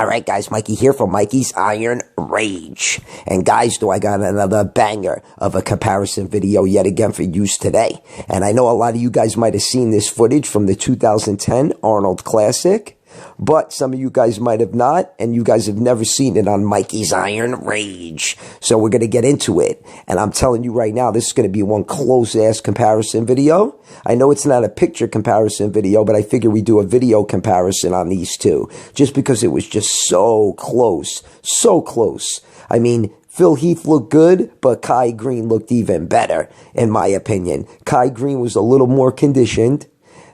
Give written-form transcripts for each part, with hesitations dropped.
Alright guys, Mikey here from Mikey's Iron Rage. And guys, I got another banger of a comparison video yet again for use today. And I know a lot of you guys might have seen this footage from the 2010 Arnold Classic. But some of you guys might have not, and you guys have never seen it on Mikey's Iron Rage. So we're going to get into it. And I'm telling you right now, this is going to be one close-ass comparison video. I know it's not a picture comparison video, but I figure we do a video comparison on these two. Just because it was just so close. So close. I mean, Phil Heath looked good, but Kai Greene looked even better, in my opinion. Kai Greene was a little more conditioned.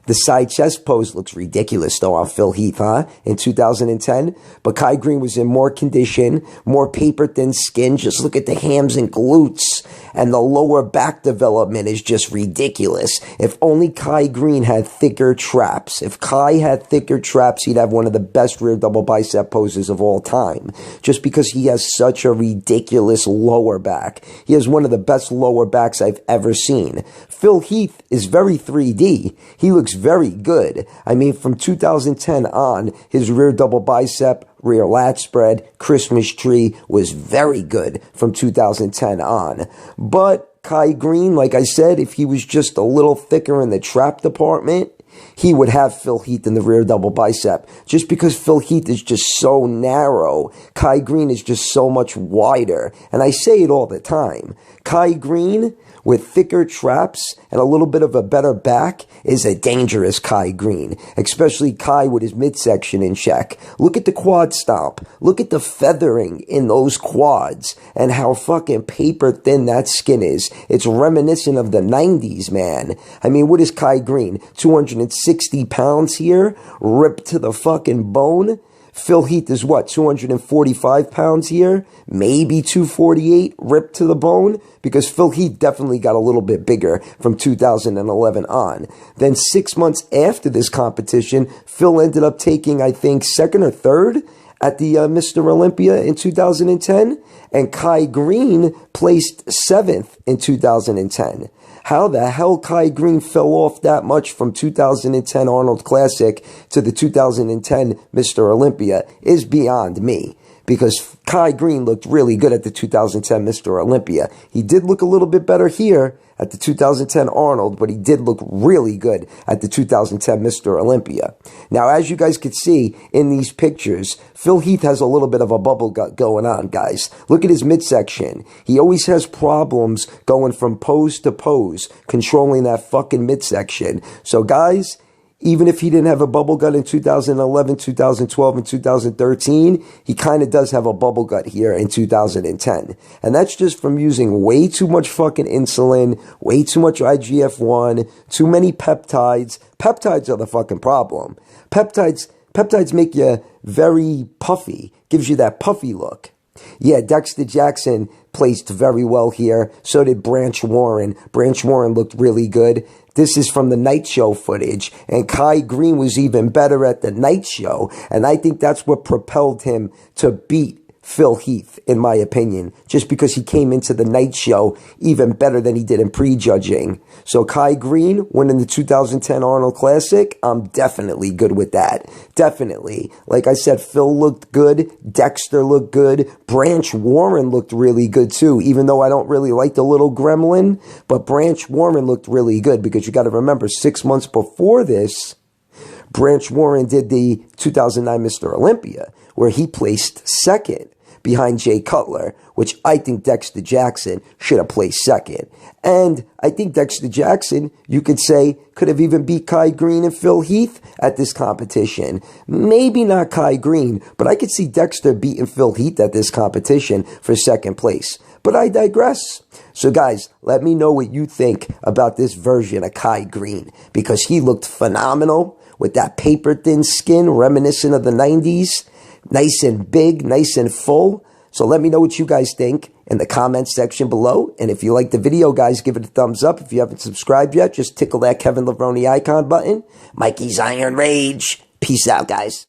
The side chest pose looks ridiculous, though, on Phil Heath, in 2010. But Kai Greene was in more condition, more paper-thin skin. Just look at the hams and glutes. And the lower back development is just ridiculous. If only Kai Greene had thicker traps. If Kai had thicker traps, he'd have one of the best rear double bicep poses of all time. Just because he has such a ridiculous lower back. He has one of the best lower backs I've ever seen. Phil Heath is very 3D. He looks very good. I mean, from 2010 on, his rear double bicep, rear lat spread, Christmas tree was very good from 2010 on. But Kai Greene, like I said, if he was just a little thicker in the trap department, he would have Phil Heath in the rear double bicep. Just because Phil Heath is just so narrow, Kai Greene is just so much wider. And I say it all the time. Kai Greene, with thicker traps and a little bit of a better back, is a dangerous Kai Greene. Especially Kai with his midsection in check. Look at the quad stomp. Look at the feathering in those quads and how fucking paper thin that skin is. It's reminiscent of the 90s, man. I mean, what is Kai Greene? 260 pounds here, ripped to the fucking bone. Phil Heath is what, 245 pounds here? Maybe 248, ripped to the bone? Because Phil Heath definitely got a little bit bigger from 2011 on. Then 6 months after this competition, Phil ended up taking, I think, second or third at the Mr. Olympia in 2010. And Kai Greene placed 7th in 2010. How the hell Kai Greene fell off that much from 2010 Arnold Classic to the 2010 Mr. Olympia is beyond me. Because Kai Greene looked really good at the 2010 Mr. Olympia. He did look a little bit better here at the 2010 Arnold, but he did look really good at the 2010 Mr. Olympia. Now, as you guys can see in these pictures, Phil Heath has a little bit of a bubble gut going on, guys. Look at his midsection. He always has problems going from pose to pose, controlling that fucking midsection. So, guys, even if he didn't have a bubble gut in 2011, 2012, and 2013, he kind of does have a bubble gut here in 2010. And that's just from using way too much fucking insulin, way too much IGF-1, too many peptides. Peptides are the fucking problem. Peptides make you very puffy, gives you that puffy look. Yeah, Dexter Jackson placed very well here. So did Branch Warren. Branch Warren looked really good. This is from the night show footage. And Kai Greene was even better at the night show. And I think that's what propelled him to beat Phil Heath, in my opinion, just because he came into the night show even better than he did in prejudging. So Kai Greene winning the 2010 Arnold Classic, I'm definitely good with that. Definitely. Like I said, Phil looked good. Dexter looked good. Branch Warren looked really good too, even though I don't really like the little gremlin. But Branch Warren looked really good because you got to remember, 6 months before this, Branch Warren did the 2009 Mr. Olympia, where he placed second behind Jay Cutler, which I think Dexter Jackson should have placed second. And I think Dexter Jackson, you could say, could have even beat Kai Greene and Phil Heath at this competition. Maybe not Kai Greene, but I could see Dexter beating Phil Heath at this competition for second place. But I digress. So guys, let me know what you think about this version of Kai Greene, because he looked phenomenal with that paper-thin skin reminiscent of the 90s. Nice and big, nice and full. So let me know what you guys think in the comments section below. And if you like the video, guys, give it a thumbs up. If you haven't subscribed yet, just tickle that Kevin Levrone icon button. Mikey's Iron Rage. Peace out, guys.